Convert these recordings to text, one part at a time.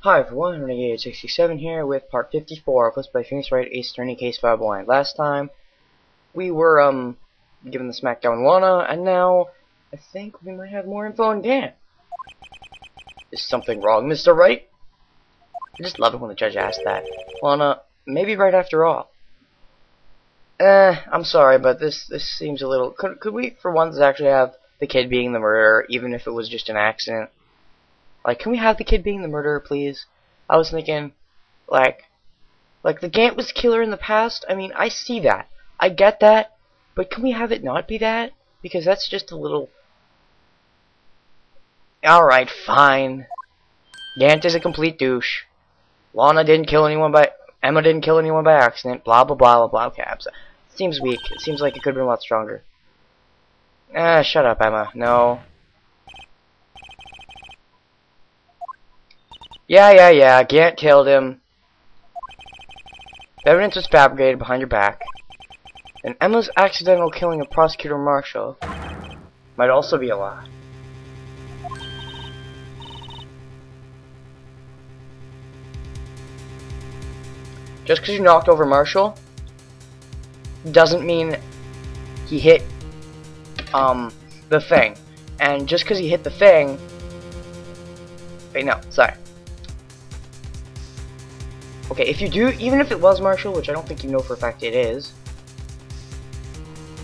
Hi everyone, Renegade67 here with part 54 of Let's Play Wright Ace Attorney Case File Blind. Last time we were given the smackdown Lana, and now I think we might have more info on Dan. Is something wrong, Mr. Wright? I just love it when the judge asks that. Lana, maybe right after all. I'm sorry, but this seems a little. Could we for once actually have the kid being the murderer, even if it was just an accident? Like, can we have the kid being the murderer, please? I was thinking, like the Gant was killer in the past. I mean, I see that. I get that. But can we have it not be that? Because that's just a little... Alright, fine. Gant is a complete douche. Emma didn't kill anyone by accident. Blah, blah, blah, blah, blah. Okay, it seems weak. It seems like it could have been a lot stronger. Shut up, Emma. No. Yeah, Gant killed him. The evidence was fabricated behind your back. And Emma's accidental killing of Prosecutor Marshall might also be a lie. Just because you knocked over Marshall doesn't mean he hit the thing. And just because he hit the thing... Wait, no, sorry. Okay, if you do, even if it was Marshall, which I don't think you know for a fact it is,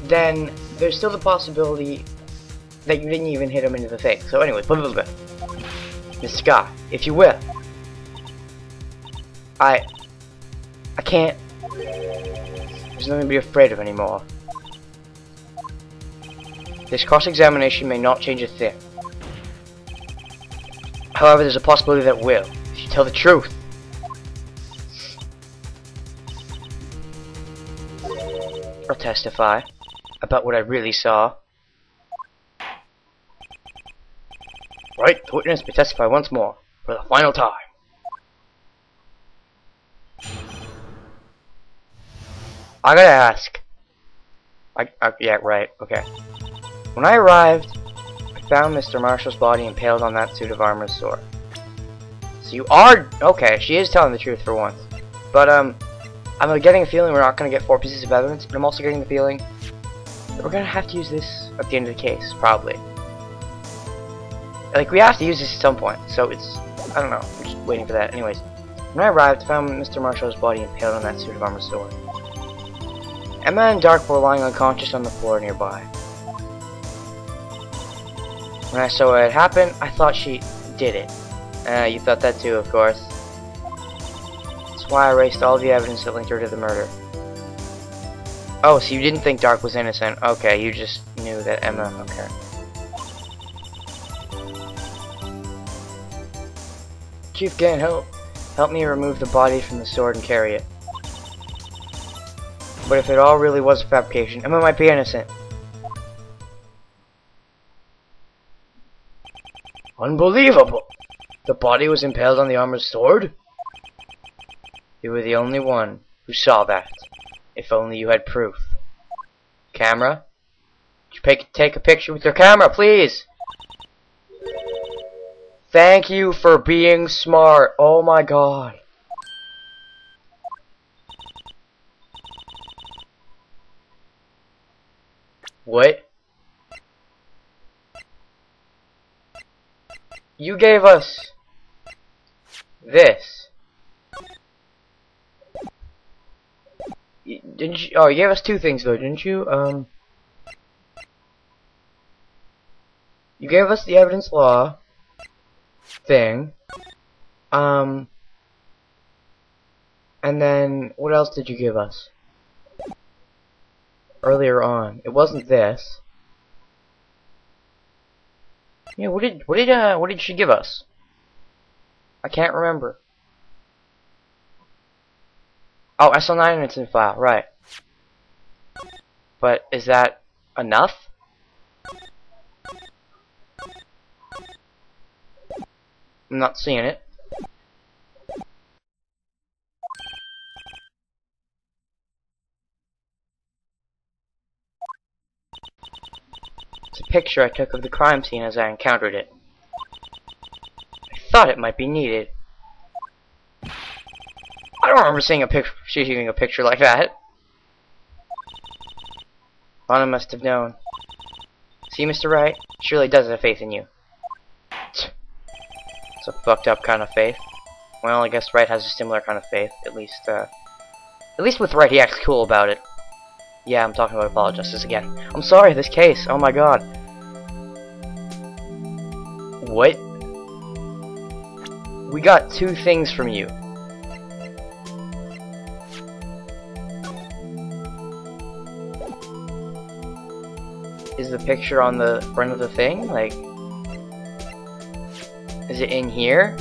then there's still the possibility that you didn't even hit him into the thing. So anyways, blah, blah, blah. Miss Scott, if you will. I can't. There's nothing to be afraid of anymore. This cross-examination may not change a thing. However, there's a possibility that will, if you tell the truth. I'll testify about what I really saw. Right, the witness may testify once more, for the final time. I gotta ask. Yeah, right, okay. When I arrived, I found Mr. Marshall's body impaled on that suit of armor's sword. So you are... Okay, she is telling the truth for once. But, I'm getting a feeling we're not going to get 4 pieces of evidence, but I'm also getting the feeling that we're going to have to use this at the end of the case, probably. Like, we have to use this at some point, so it's... I don't know, I'm just waiting for that. Anyways, when I arrived, I found Mr. Marshall's body impaled on that suit of armor sword. Emma and Dark were lying unconscious on the floor nearby. When I saw what had happened, I thought she did it. You thought that too, of course. That's why I erased all the evidence that linked her to the murder. Oh, so you didn't think Dark was innocent. Okay, you just knew that Emma... Okay. Chief Gant, help me remove the body from the sword and carry it. But if it all really was a fabrication, Emma might be innocent. Unbelievable! The body was impaled on the armor's sword? You were the only one who saw that. If only you had proof. Camera? Could you take a picture with your camera, please? Thank you for being smart. Oh my god. What? You gave us this. Didn't you? Oh, you gave us 2 things though, didn't you? You gave us the evidence law thing. And then what else did you give us? Earlier on, it wasn't this. Yeah, what did she give us? I can't remember. Oh, SL9 and it's in file, right. But is that enough? I'm not seeing it. It's a picture I took of the crime scene as I encountered it. I thought it might be needed. I don't remember seeing a picture like that. Lana must have known. See, Mr. Wright? She really does have faith in you. It's a fucked up kind of faith. Well, I guess Wright has a similar kind of faith. At least with Wright, he acts cool about it. Yeah, I'm talking about apologists again. I'm sorry, this case. Oh my god. What? We got 2 things from you. Is the picture on the front of the thing? Like, is it in here?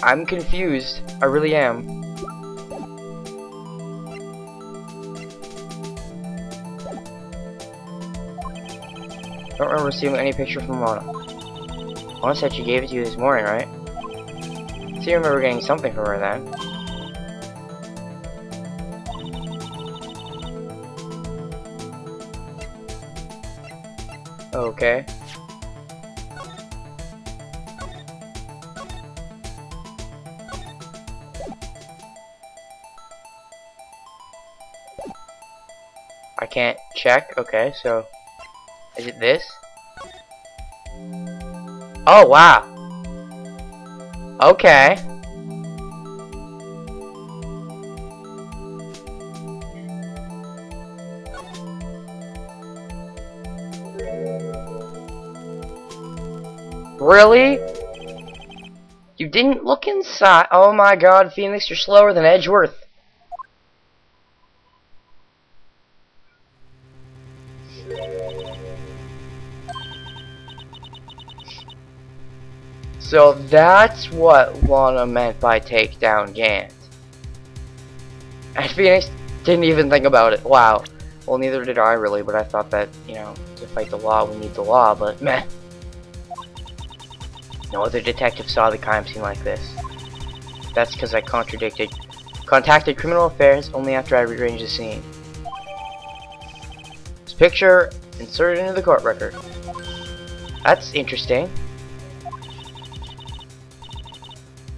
I'm confused. I really am. Don't remember seeing any picture from Lana. Lana said she gave it to you this morning, right? So you remember getting something from her then. Okay. I can't check. Okay, so is it this? Oh wow. Okay. Really? You didn't look inside? Oh my god, Phoenix, you're slower than Edgeworth. So that's what Lana meant by take down Gant. And Phoenix didn't even think about it. Wow. Well, neither did I really, but I thought that, you know, to fight the law, we need the law, but meh. No other detective saw the crime scene like this. That's because I contacted criminal affairs only after I rearranged the scene. This picture inserted into the court record. That's interesting.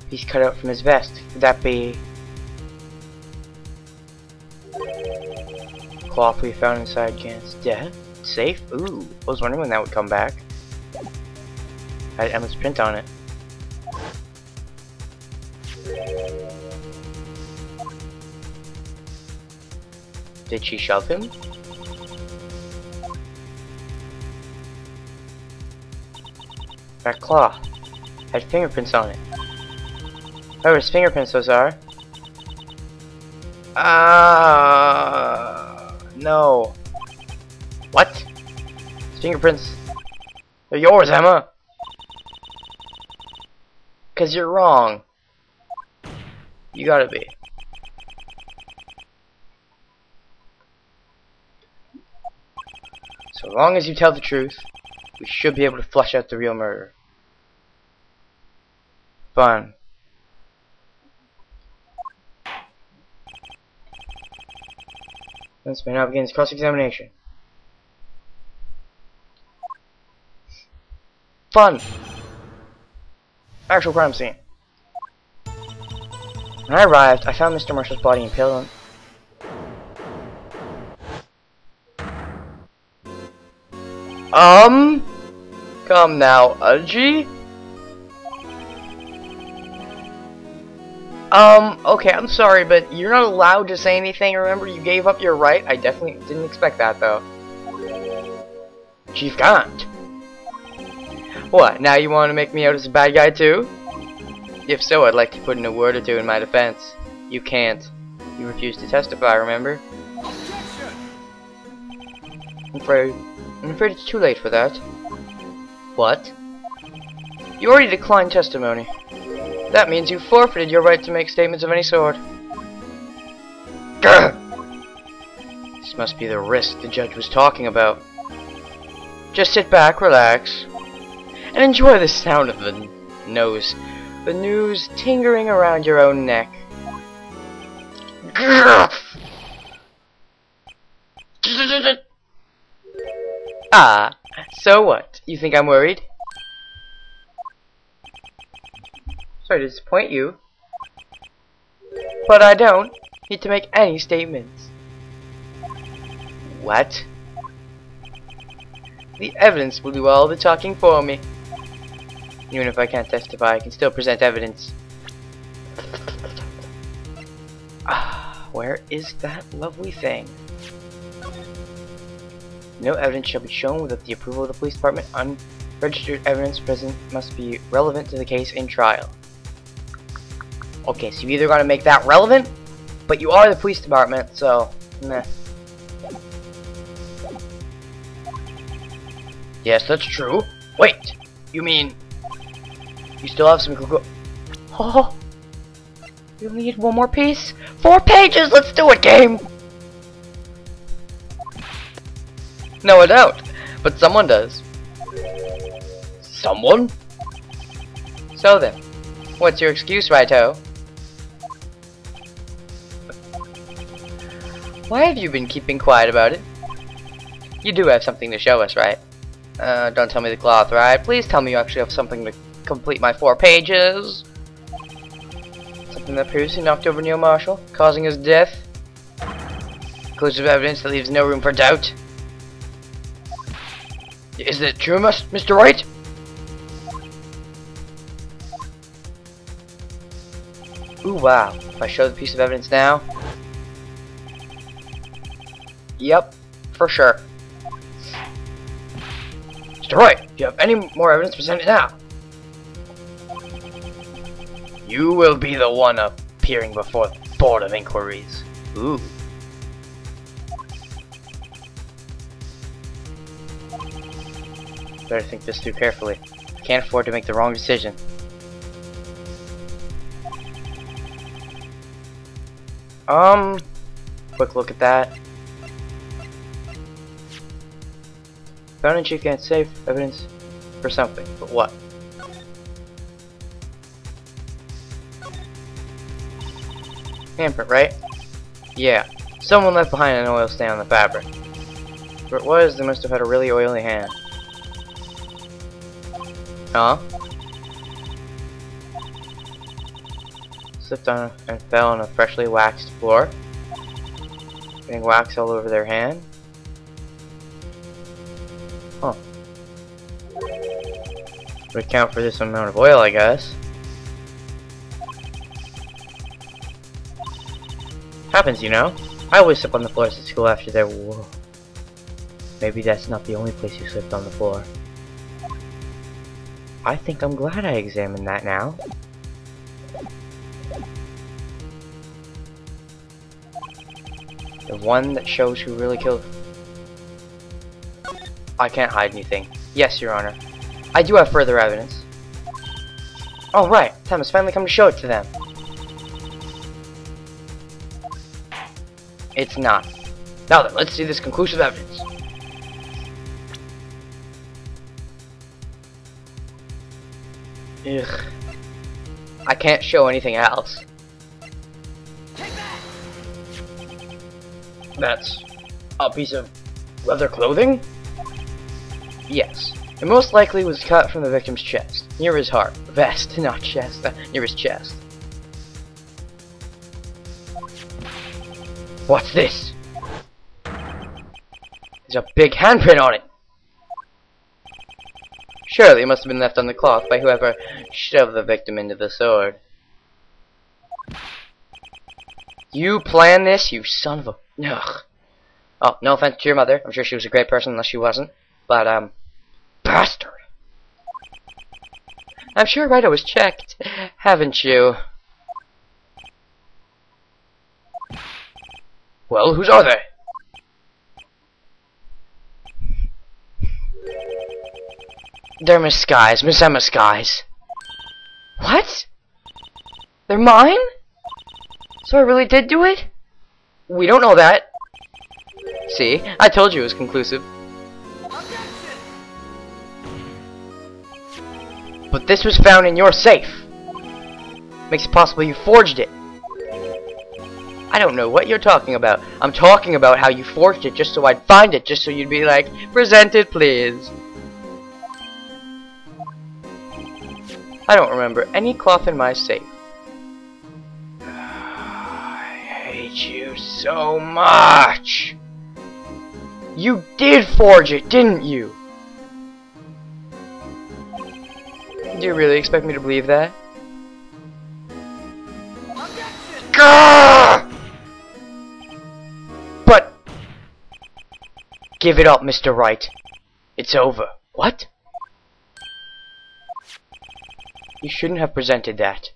Piece cut out from his vest. Could that be cloth we found inside Gant's death? Safe? Ooh, I was wondering when that would come back. Had Emma's print on it. Did she shove him? That cloth had fingerprints on it. Oh, his fingerprints those are. No. What? His fingerprints. They're yours, Emma. 'Cause you're wrong. You gotta be. So long as you tell the truth, we should be able to flush out the real murder. Fun. This man now begins cross-examination. Fun! Actual crime scene. When I arrived, I found Mr. Marshall's body impaled on... Come now, Udgy? Okay, I'm sorry, but you're not allowed to say anything. Remember, you gave up your right? I definitely didn't expect that, though. Chief Gant. What, now you want to make me out as a bad guy, too? If so, I'd like to put in a word or two in my defense. You can't. You refused to testify, remember? I'm afraid it's too late for that. What? You already declined testimony. That means you forfeited your right to make statements of any sort. Grr! This must be the risk the judge was talking about. Just sit back, relax, and enjoy the sound of the noose tingling around your own neck. Grr! Ah, so what? You think I'm worried? Sorry to disappoint you, but I don't need to make any statements. What? The evidence will do all the talking for me. Even if I can't testify, I can still present evidence. Where is that lovely thing? No evidence shall be shown without the approval of the police department. Unregistered evidence present must be relevant to the case in trial. Okay, so you either gotta make that relevant, but you are the police department, so meh. Yes, that's true. Wait, you mean you still have some Google? Oh, you need one more piece? 4 pages. Let's do it, game. No, I don't. But someone does. Someone? So then, what's your excuse, Wright-o? Why have you been keeping quiet about it? You do have something to show us, right? Don't tell me the cloth, right? Please tell me you actually have something to complete my 4 pages. Something that previously knocked over Neil Marshall, causing his death. Conclusive evidence that leaves no room for doubt. Is it true, Mr. Wright? Ooh, wow. If I show the piece of evidence now. Yep, for sure. Mr. Wright, do you have any more evidence? Present it now. You will be the one appearing before the Board of Inquiries. Ooh. Better think this through carefully. Can't afford to make the wrong decision. Quick look at that. Found in chief can't save evidence for something, but what? Handprint, right? Yeah. Someone left behind an oil stain on the fabric. Where it was, they must have had a really oily hand. Huh? Slipped on and fell on a freshly waxed floor. Getting wax all over their hand. Huh. Would account for this amount of oil, I guess. Happens, you know. I always slip on the floors at school after their whoa. Maybe that's not the only place you slipped on the floor. I think I'm glad I examined that now. The one that shows who really killed. I can't hide anything. Yes, Your Honor. I do have further evidence. Oh, right. Time has finally come to show it to them. It's not. Now then, let's see this conclusive evidence. Ugh. I can't show anything else. That's a piece of leather clothing? Yes. It most likely was cut from the victim's chest, near his heart. Vest, not chest, near his chest. What's this? There's a big handprint on it. Surely it must have been left on the cloth by whoever shoved the victim into the sword. You planned this, you son of a... Ugh. Oh, no offense to your mother. I'm sure she was a great person unless she wasn't. But, bastard. I'm sure Wright was checked, haven't you? Well, whose are they? They're Miss Sky's, Miss Emma Sky's. What? They're mine? So I really did do it? We don't know that. See, I told you it was conclusive. But this was found in your safe. Makes it possible you forged it. I don't know what you're talking about. I'm talking about how you forged it just so I'd find it, just so you'd be like, present it, please. I don't remember any cloth in my safe. I hate you so much. You did forge it, didn't you? Do you really expect me to believe that? Gah! But give it up, Mr. Wright. It's over. What? You shouldn't have presented that.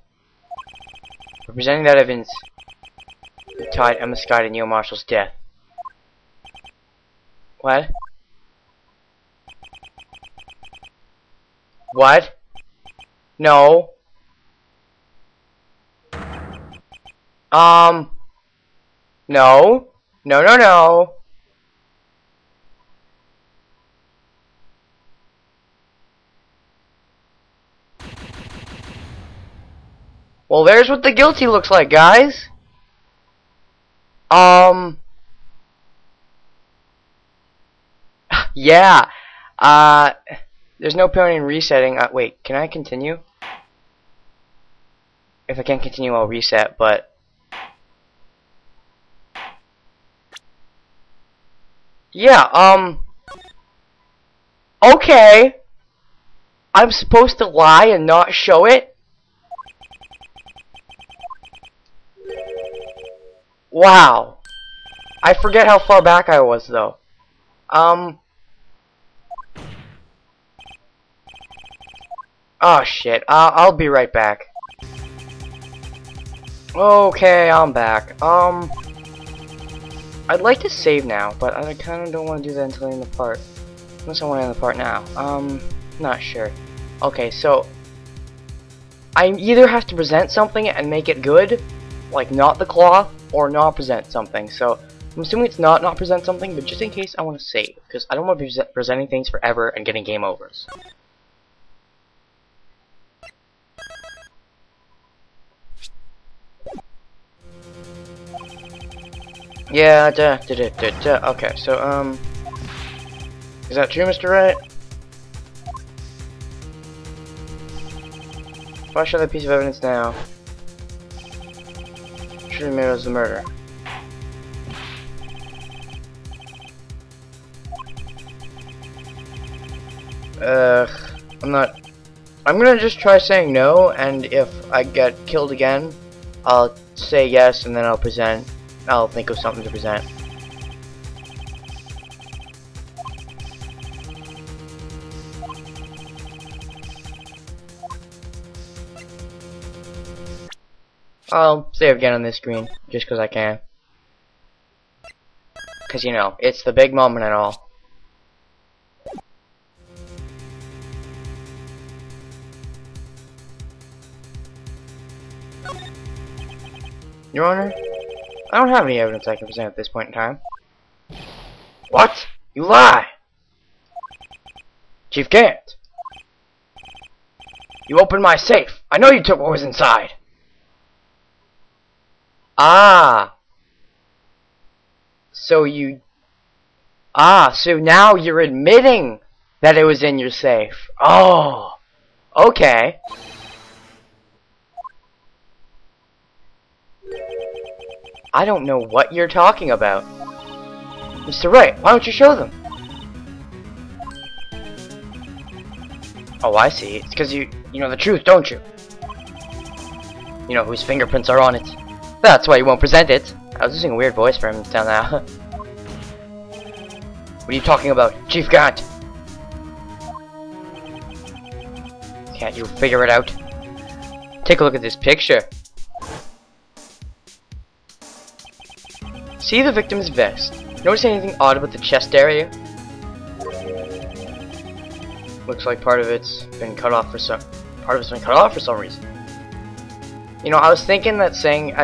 For presenting that evidence, you tied Emma Sky to Neil Marshall's death. What? What? No. No. No, no, no. Well, there's what the guilty looks like, guys. Yeah. There's no point in resetting. Wait, can I continue? If I can't continue, I'll reset, but... Yeah, okay. I'm supposed to lie and not show it? Wow. I forget how far back I was, though. Oh, shit. I'll be right back. Okay, I'm back. I'd like to save now, but I kind of don't want to do that until I end the part. Unless I want to end the part now. Not sure. Okay, so I either have to present something and make it good, like not the cloth, or not present something. So I'm assuming it's not present something, but just in case I want to save, because I don't want to be presenting things forever and getting game overs. Yeah, okay, so, is that true, Mr. Wright? Why show that piece of evidence now? Should have made it as the murder. I'm gonna just try saying no, and if I get killed again, I'll say yes, and then I'll think of something to present. I'll save again on this screen, just because I can. Because, you know, it's the big moment and all. Your Honor, I don't have any evidence I can present at this point in time. What? You lie! Chief Gant! You opened my safe! I know you took what was inside! Ah! So now you're admitting that it was in your safe. Oh! Okay. I don't know what you're talking about. Mr. Wright, why don't you show them? Oh, I see. It's because you know the truth, don't you? You know whose fingerprints are on it. That's why you won't present it. I was using a weird voice for him until now. What are you talking about, Chief Gant? Can't you figure it out? Take a look at this picture. See the victim's vest. Notice anything odd about the chest area? Looks like part of it's been cut off for some reason. You know, I was thinking that saying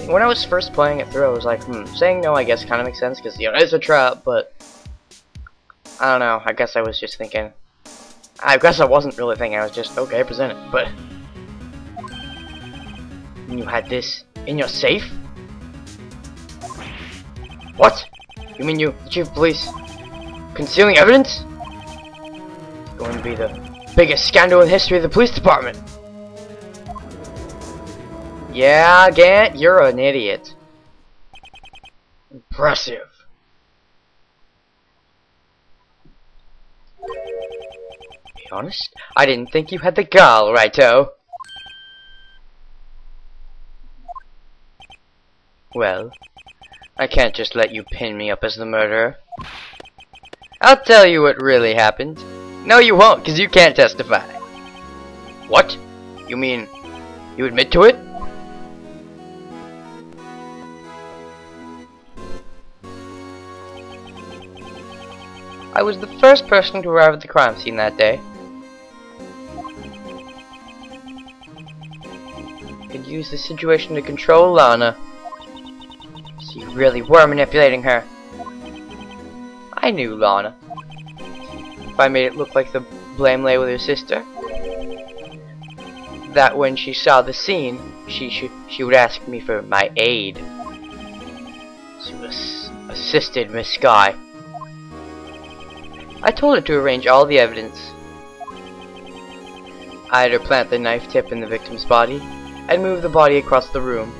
when I was first playing it through, I was like, saying no, I guess kind of makes sense because you know it's a trap, but I don't know. I guess I was just thinking. I guess I wasn't really thinking. I was just okay, present it. But you had this in your safe? What? You mean you, the chief of police, concealing evidence? It's going to be the biggest scandal in the history of the police department. Yeah, Gant, you're an idiot. Impressive. Be honest, I didn't think you had the gall, Righto. Well, I can't just let you pin me up as the murderer. I'll tell you what really happened. No, you won't, because you can't testify. What? You mean, you admit to it? I was the first person to arrive at the crime scene that day. Could use the situation to control Lana. So you really were manipulating her. I knew Lana. If I made it look like the blame lay with her sister, that when she saw the scene, she would ask me for my aid. She assisted Miss Sky. I told her to arrange all the evidence. I had her plant the knife tip in the victim's body and move the body across the room.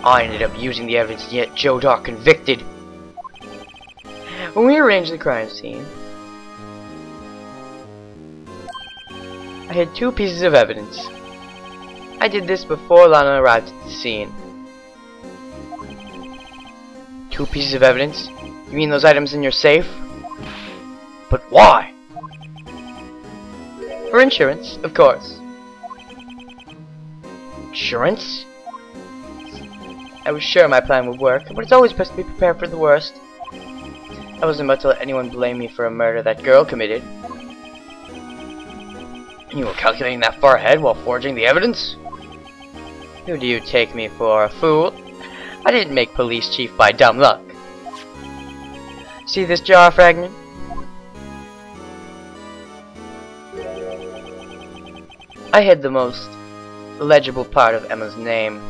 I ended up using the evidence to get Joe Doc convicted. When we arranged the crime scene, I had 2 pieces of evidence. I did this before Lana arrived at the scene. 2 pieces of evidence? You mean those items in your safe? But why? For insurance, of course. Insurance? I was sure my plan would work, but it's always best to be prepared for the worst. I wasn't about to let anyone blame me for a murder that girl committed. You were calculating that far ahead while forging the evidence? Who do you take me for, a fool? I didn't make police chief by dumb luck. See this jar fragment? I hid the most legible part of Emma's name.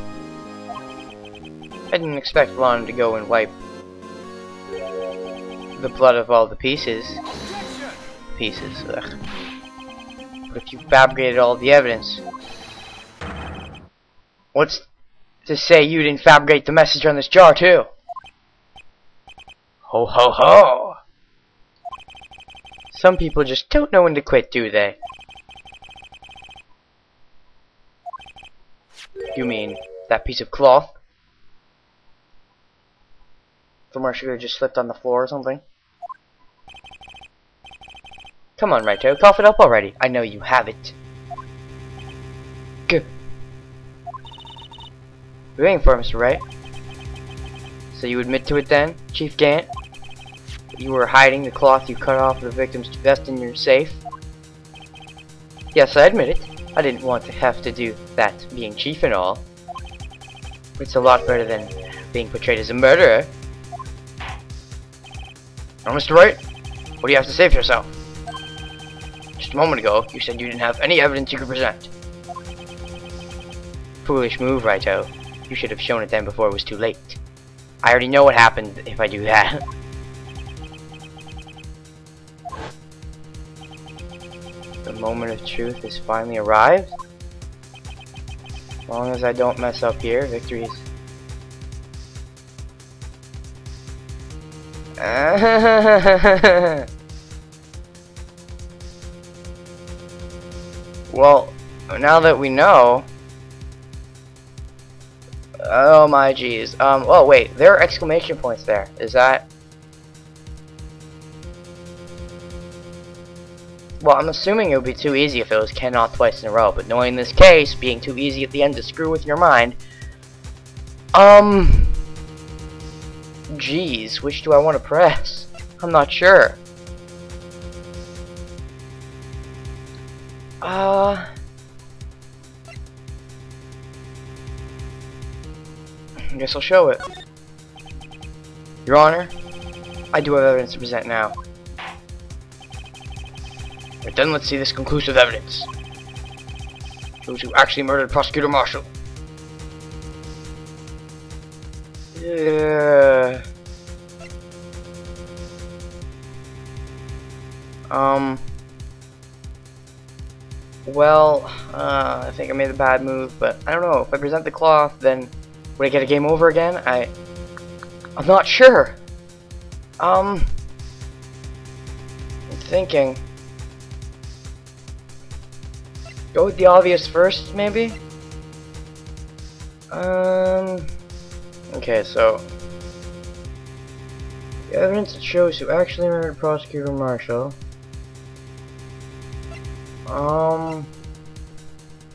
I didn't expect Lana to go and wipe the blood of all the pieces. Ugh. But if you fabricated all the evidence, what's to say you didn't fabricate the message on this jar too? Ho ho ho! Some people just don't know when to quit, do they? You mean that piece of cloth? From where she could have just slipped on the floor or something? Come on, Righto, cough it up already. I know you have it. Good. What are you waiting for, Mr. Wright? So you admit to it then, Chief Gant? You were hiding the cloth you cut off the victim's vest in your safe? Yes, I admit it. I didn't want to have to do that being chief and all. But it's a lot better than being portrayed as a murderer. Now, Mr. Wright, what do you have to say for yourself? Just a moment ago, you said you didn't have any evidence you could present. Foolish move, Righto. You should have shown it then before it was too late. I already know what happened if I do that. The moment of truth has finally arrived. As long as I don't mess up here, victory is... Well, now that we know... Oh my jeez. Oh wait, there are exclamation points there. Is that... Well, I'm assuming it would be too easy if it was cannot twice in a row, but knowing this case, being too easy at the end to screw with your mind... Geez, which do I want to press? I'm not sure. I guess I'll show it. Your Honor, I do have evidence to present now. Right then, let's see this conclusive evidence. Those who actually murdered Prosecutor Marshall. Yeah. Well, I think I made a bad move, but I don't know. If I present the cloth, then would I get a game over again? I'm not sure. I'm thinking. Go with the obvious first, maybe? Okay, so the evidence that shows who actually murdered Prosecutor Marshall.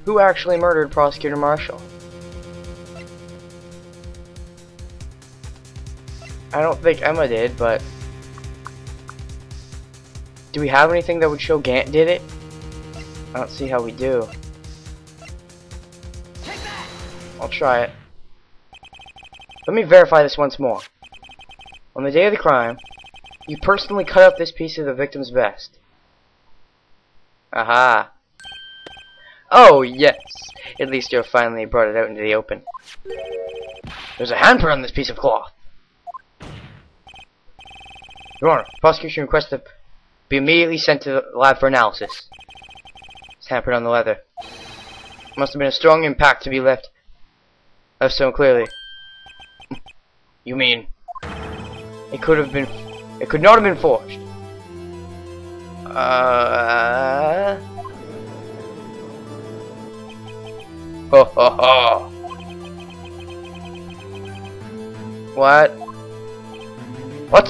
Who actually murdered Prosecutor Marshall? I don't think Emma did, but do we have anything that would show Gant did it? I don't see how we do. I'll try it. Let me verify this once more. On the day of the crime, you personally cut up this piece of the victim's vest. Aha. Oh, yes. At least you finally brought it out into the open. There's a handprint on this piece of cloth. Your Honor, prosecution requests to be immediately sent to the lab for analysis. It's handprint on the leather. Must have been a strong impact to be left so clearly. You mean it could not have been forged? Ho ho ho. What? What?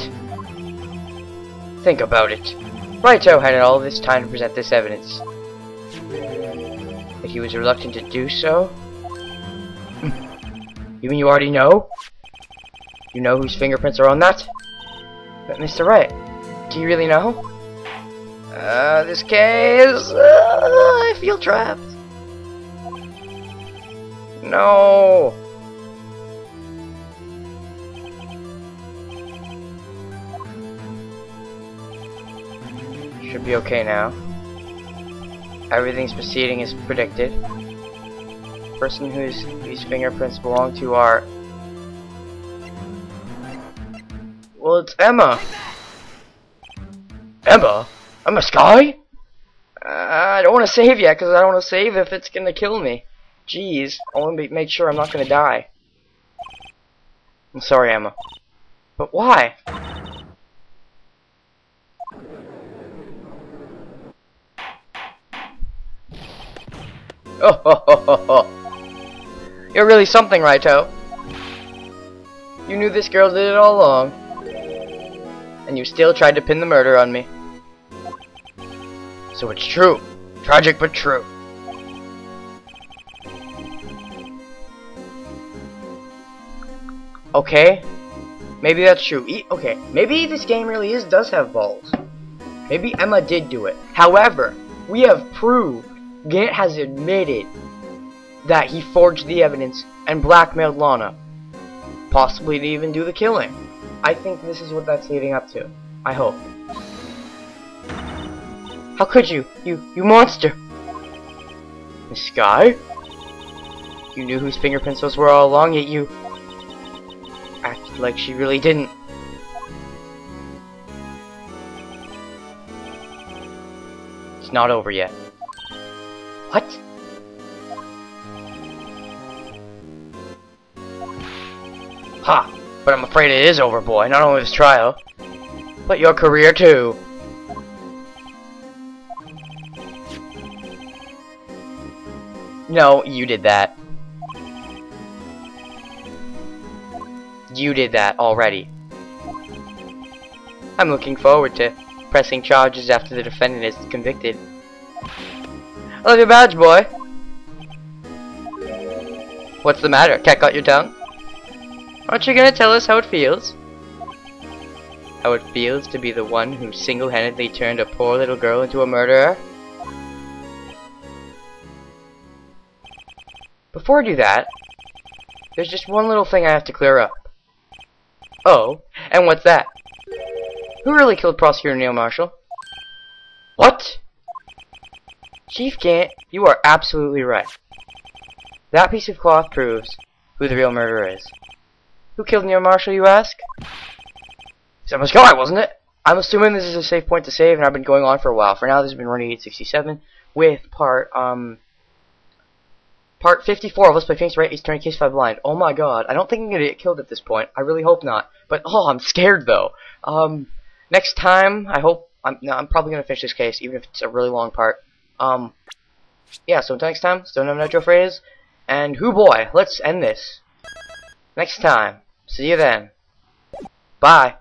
Think about it. Wright had all this time to present this evidence. But he was reluctant to do so? You mean you already know? You know whose fingerprints are on that? But Mr. Wright, do you really know? This case... I feel trapped. No. Should be okay now. Everything's proceeding as predicted. The person whose fingerprints belong to are... Well, it's Emma. Emma? Emma Sky? I don't want to save yet, because I don't want to save if it's going to kill me. Jeez, I want to make sure I'm not going to die. I'm sorry, Emma. But why? Oh, ho, ho, ho, ho. You're really something, Righto. You knew this girl did it all along. And you still tried to pin the murder on me. So it's true. Tragic but true. Okay. Maybe that's true. Okay. Maybe this game really does have balls. Maybe Emma did do it. However, we have proved, Gant has admitted that he forged the evidence and blackmailed Lana. Possibly to even do the killing. I think this is what that's leading up to. I hope. How could you? You monster! Miss Sky? You knew whose fingerprints those were all along, yet you acted like she really didn't. It's not over yet. What? Ha! But I'm afraid it is over, boy. Not only this trial, but your career too. No, you did that. You did that already. I'm looking forward to pressing charges after the defendant is convicted. I love your badge, boy. What's the matter? Cat got your tongue? Aren't you gonna tell us how it feels? How it feels to be the one who single-handedly turned a poor little girl into a murderer? Before I do that, there's just one little thing I have to clear up. Oh, and what's that? Who really killed Prosecutor Neil Marshall? What? Chief Gant, you are absolutely right. That piece of cloth proves who the real murderer is. Who killed Neil Marshall, you ask? It's Emma Sky, wasn't it? I'm assuming this is a safe point to save, and I've been going on for a while. For now, this has been Running 867. with part 54 of Let's Play Phoenix Wright is turning Case 5 blind. Oh my god, I don't think I'm gonna get killed at this point. I really hope not. But oh, I'm scared though. Next time, I hope I'm probably gonna finish this case, even if it's a really long part. Yeah, so until next time, still no Nitro Phrase, and hoo boy, let's end this. Next time. See you then. Bye.